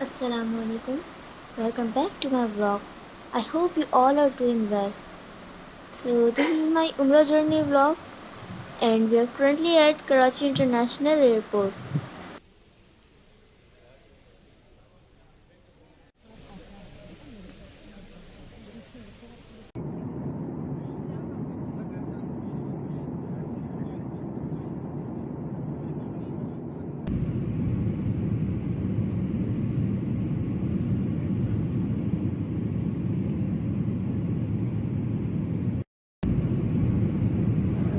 Assalamu alaikum. Welcome back to my vlog. I hope you all are doing well. So this is my Umrah journey vlog and we are currently at Karachi International Airport.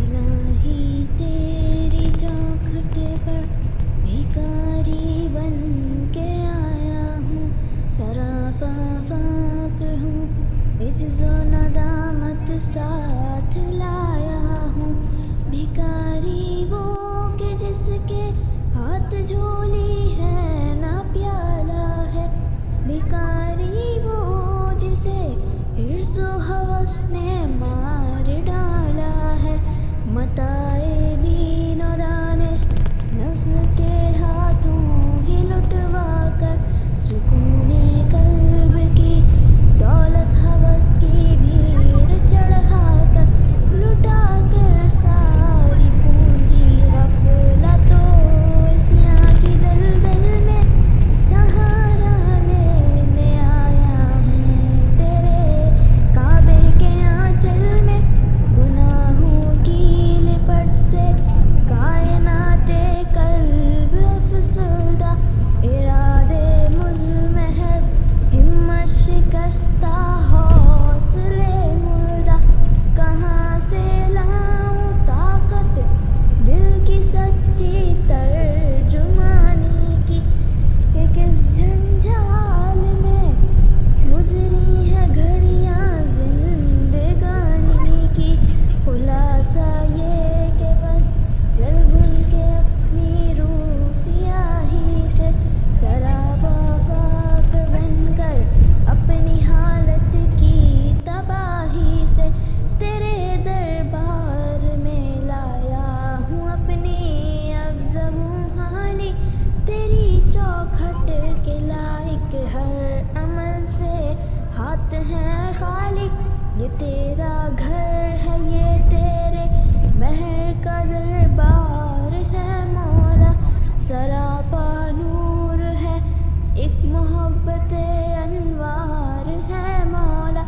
इलाही तेरी चौखट पर भिखारी बन के आया हूँ, सरापा फाक्र हूँ, इज्जो नदामत साथ लाया हूँ। भिखारी वो के जिसके हाथ झोली है ना प्याला है, भिखारी वो जिसे हिर्सो हवस ने मार डाला है। मताए दीन और दानिश नफ्स के हाथों ही लुटवा कर सुकूने कल्ब की दौलत हवस की भीड़ चढ़ा कर लुटा कर सारी पूंजी गफलतों इस्यां की दलदल में सहारा लेने आया हूँ। तेरे काबे के आंचल में गुनाहों की लिपट से कायनाते कल्ब अफसरदा, इरादे मुजमहर हिम्मत शिकस्ता हौसले मुर्दा। कहाँ से लाऊं ताकत दिल की सच्ची तर्जुमानी की, कि किस झंझाल में गुजरी है घड़ियां जिंदगानी की। खुलासा ये कि बस जल भुन के अपनी रूह सियाही से सराबा खाक बनकर अपनी हालत की तबाही से तेरे दरबार में लाया हूँ अपनी अफ़ज़हूं हाली। तेरी चौखट के लायक हर अमल से हाथ हैं खाली। ये तेरा घर है, ये तेरे महर का दरबार है मौला, सरापा नूर है, एक मोहब्बत अनवार है मौला।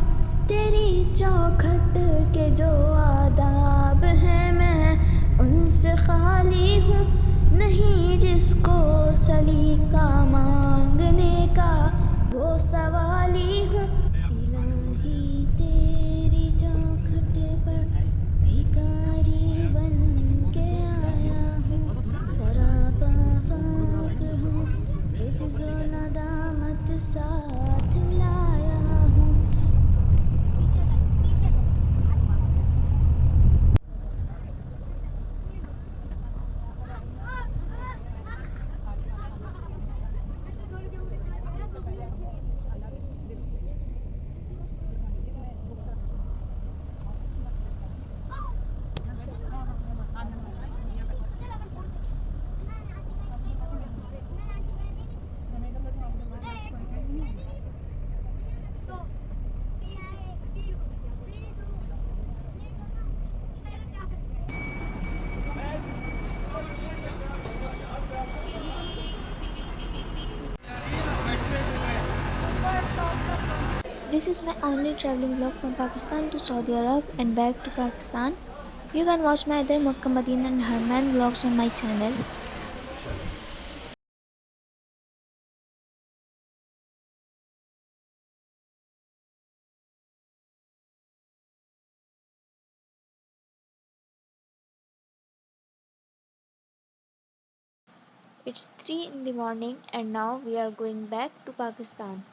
तेरी चौखट के जो आदाब हैं मैं उनसे खाली हूँ, नहीं जिसको सलीका मांगने का वो सवाली हूँ। इलाही तेरी चौखट पर भिखारी बन के आया हूँ, सरापा फाक्र हूँ, इज्जो नदामत साथ लाया this is my only traveling vlog from Pakistan to Saudi Arab and back to Pakistan. You can watch my other Makkah, Madinah and Harman vlogs on my channel. It's 3 in the morning and now we are going back to Pakistan.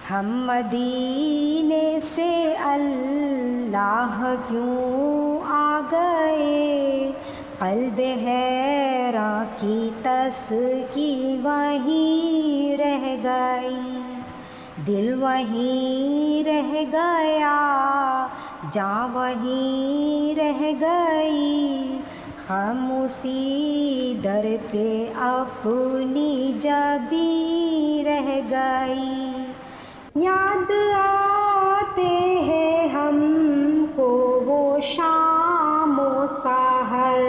हम मदीने से अल्लाह क्यों आ गए, क़ल्ब हैरां की तस्की वहीं रह गई, दिल वहीं रह गया, जान वहीं रह गई, खामोशी दर पे अपनी जबी रह गई। याद आते हैं हमको वो शामो सहर,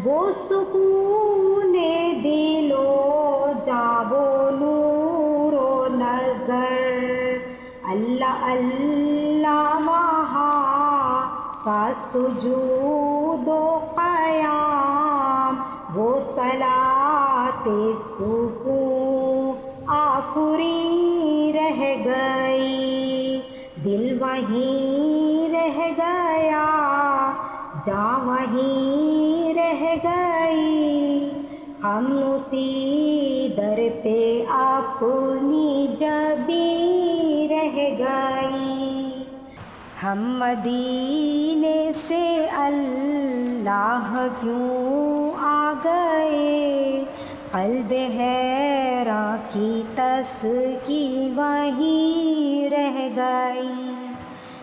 वो सुकूने दिलो जावो नूरो नजर। अल्लाह अल्लाह वहाँ का सुजूदो क़याम, वो सलाते सुकून आफरी रह गई, दिल वहीं रह गया, जान वहीं रह गई, खामोशी दर पे अपनी जबी रह गई। हम मदीने से अल्लाह क्यों आ गए, क़ल्ब हैरां की तस्की वहीं रह गई।